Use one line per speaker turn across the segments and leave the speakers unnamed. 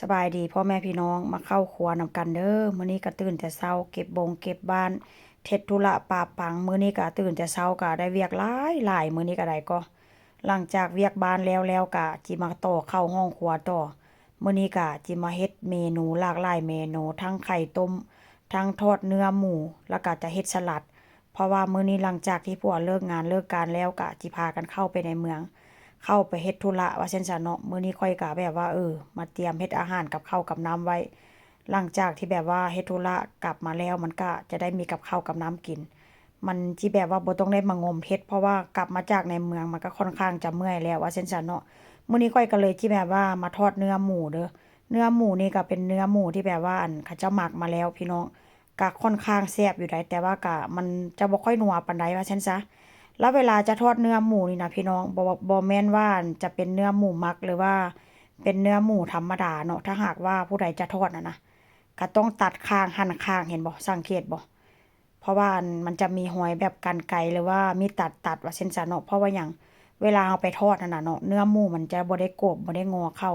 สบายดีพ่อแม่พี่น้องมาเข้าครัวนำกันเด้อมื้อนี้ก็ตื่นแต่เช้าเก็บบงบ้านเฮ็ดธุระปาปังมื้อนี้ก็ตื่นแต่เช้าก็ได้เวียกหลายมื้อนี้ก็ได้ก็หลังจากเวียกบ้านแล้วก็จิมาต่อเข้าห้องครัวต่อมื้อนี้ก็จิมาเฮ็ดเมนูหลากหลายเมนูทั้งไข่ต้มทั้งทอดเนื้อหมูแล้วก็จะเฮ็ดสลัดเพราะว่ามื้อนี้หลังจากที่ผัวเลิกงานเลิกการแล้วก็จิพากันเข้าไปในเมือง เข้าไปเฮ็ดธุระว่าซั่นซะเนาะมื้อนี้ข้อยก็แบบว่ามาเตรียมเฮ็ดอาหารกับข้าวกับน้ำไว้หลังจากที่แบบว่าเฮ็ดธุระกลับมาแล้วมันก็จะได้มีกับข้าวกับน้ำกินมันสิแบบว่าบ่ต้องได้มางมเฮ็ดเพราะว่ากลับมาจากในเมืองมันก็ค่อนข้างจะเมื่อยแล้วว่าซั่นซะเนาะมื้อนี้ข้อยก็เลยที่แบบว่ามาทอดเนื้อหมูเด้อเนื้อหมูนี่ก็เป็นเนื้อหมูที่แบบว่าเขาเจ้าหมักมาแล้วพี่น้องก็ค่อนข้างแซ่บอยู่ได้แต่ว่าก็มันจะบ่ค่อยนัวปานใดว่าซั่นซะ แล้วเวลาจะทอดเนื้อหมูนี่นะพี่น้องบ่แม่นว่าจะเป็นเนื้อหมูหมักหรือว่าเป็นเนื้อหมูธรรมดาเนาะถ้าหากว่าผู้ใดจะทอดนะก็ต้องตัดคางหั่นคางเห็นบ่สังเกตบ่เพราะว่ามันจะมีหอยแบบกรรไกรหรือว่ามีตัดว่าเส้นซะเนาะเพราะว่าหยังเวลาเอาไปทอดนั่นน่ะเนาะเนื้อหมูมันจะบ่ได้กรอบบ่ได้งอเข้า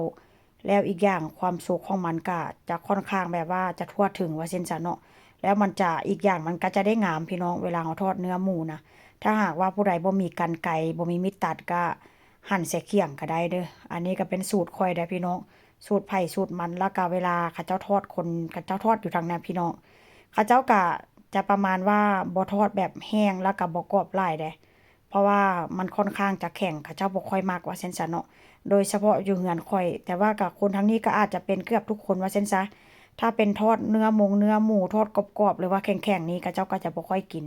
แล้วอีกอย่างความสุกของมันก็จะค่อนข้างแบบว่าจะทั่วถึงว่าเส้นซะเนาะแล้วมันจะอีกอย่างมันก็จะได้งามพี่น้องเวลาเราทอดเนื้อหมูนะ ถ้าหากว่าผู้ใดบ่มีกรรไกรบ่มีมีดตัดก็หั่นใส่เขียงก็ได้เด้ออันนี้ก็เป็นสูตรข้อยเด้อพี่น้องสูตรไผสูตรมันแล้วก็เวลาเขาเจ้าทอดเขาเจ้าทอดอยู่ทางนั้นพี่น้องเขาเจ้าก็จะประมาณว่าบ่ทอดแบบแห้งแล้วก็บ่กรอบหลายเด้เพราะว่ามันค่อนข้างจะแข็งเขาเจ้าบ่ค่อยมักว่าซั่นซะเนาะโดยเฉพาะอยู่เรือนข้อยแต่ว่ากับคนทางนี้ก็อาจจะเป็นเกือบทุกคนว่าซั่นซะถ้าเป็นทอดเนื้อหมูทอดกรอบๆหรือว่าแข็งๆนี่เขาเจ้าก็จะบ่ค่อยกิน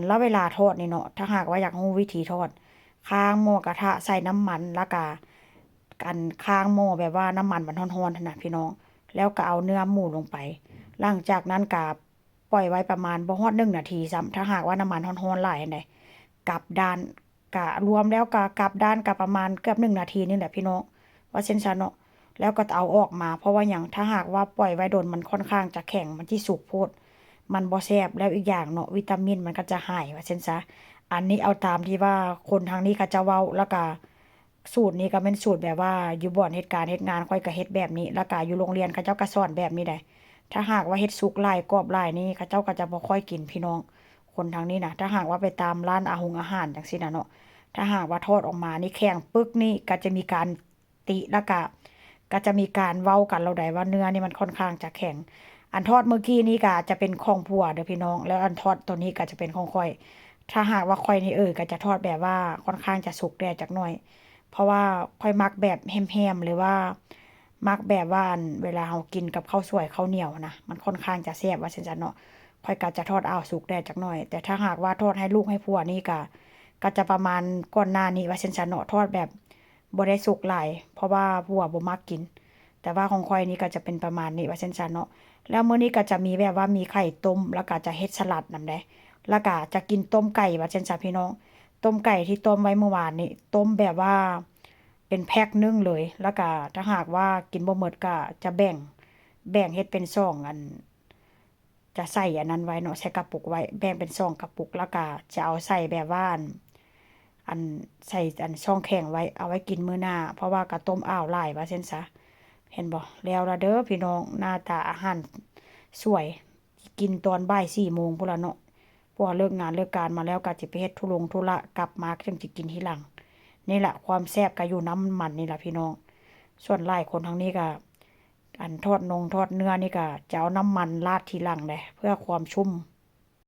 แล้วเวลาทอดนี่เนาะถ้าหากว่าอยากรู้วิธีทอดค้างหม้อกระทะใส่น้ำมันแล้วก็ค้างหม้อแบบว่าน้ำมันมันร้อนๆนั่นน่ะพี่น้องแล้วก็เอาเนื้อหมูลงไปหลังจากนั้นก็ปล่อยไว้ประมาณบ่ฮอด1นาทีซ้ำถ้าหากว่าน้ำมันร้อนๆหลายอันใดกลับด้านก็รวมแล้วก็กลับด้านก็ประมาณเกือบ1นาทีนี่แหละพี่น้องว่าเช่นซั้นเนาะแล้วก็เอาออกมาเพราะว่าหยังถ้าหากว่าปล่อยไว้โดนมันค่อนข้างจะแข็งมันสิสุกโพด มันบ่แซ่บแล้วอีกอย่างเนาะวิตามินมันก็จะหายว่าซั่นซะอันนี้เอาตามที่ว่าคนทางนี้เขาจะเว้าแล้วก็สูตรนี้ก็แม่นสูตรแบบว่าอยู่บ่อนเฮ็ดการเฮ็ดงานข้อยก็เฮ็ดแบบนี้แล้วก็อยู่โรงเรียนเขาเจ้าก็สอนแบบนี้ได้ถ้าหากว่าเฮ็ดสุกหลายกรอบหลายนี่เขาเจ้าก็จะบ่ค่อยกินพี่น้องคนทางนี้น่ะถ้าหากว่าไปตามร้านอาหารจังซี่น่ะเนาะถ้าหากว่าทอดออกมานี่แข็งปึกนี่ก็จะมีการติแล้วก็จะมีการเว้ากันแล้วได้ว่าเนื้อนี่มันค่อนข้างจะแข็ง อันทอดเมื่อกี้นี้ก็จะเป็นของผัวเด้อพี่น้องแล้วอันทอดตัวนี้ก็จะเป็นของข้อยถ้าหากว่าข้อยนี่ก็จะทอดแบบว่าค่อนข้างจะสุกแน่จักหน่อยเพราะว่าข้อยมักแบบแฮมๆหรือว่ามักแบบว่าเวลาเรากินกับข้าวสวยข้าวเหนียวนะมันค่อนข้างจะแซ่บว่าซั่นจ้ะเนาะข้อยก็จะทอดสุกแน่จักหน่อยแต่ถ้าหากว่าทอดให้ลูกให้ผัวนี่ก็จะประมาณก่อนหน้านี้ว่าซั่นจ้ะเนาะทอดแบบบ่ได้สุกหลายเพราะว่าผัวบ่มักกินแต่ว่าของข้อยนี่ก็จะเป็นประมาณนี้ว่าซั่นจ้ะเนาะ แล้วมื้อนี้ก็จะมีแบบว่ามีไข่ต้มแล้วก็จะเฮ็ดสลัดนำเด้แล้วก็จะกินต้มไก่ว่าจั่งซั้นพี่น้องต้มไก่ที่ต้มไว้เมื่อวานนี้ต้มแบบว่าเป็นแพ็กหนึ่งเลยแล้วก็ถ้าหากว่ากินบ่หมดก็จะแบ่งเฮ็ดเป็น2อันจะใส่อันนั้นไว้เนาะใส่กระปุกไว้แบ่งเป็น2กระปุกแล้วก็จะเอาใส่แบบว่าอันใส่ช่องแข็งไว้เอาไว้กินมื้อหน้าเพราะว่าก็ต้มหลายว่าซั่นซะ เห็นบ่แล้วล่ะเด้อพี่น้องหน้าตาอาหารสวยกินตอนบ่าย4 โมงพู้นล่ะเนาะเพราะว่าเลิกงานเลิกการมาแล้วก็สิไปเฮ็ดธุระกลับมาจึงสิกินทีหลังนี่แหละความแซ่บก็อยู่น้ำมันนี่ล่ะพี่น้องส่วนหลายคนทางนี้ก็อันทอดเนื้อนี่ก็จะเอาน้ำมันราดทีหลังเด้เพื่อความชุ่ม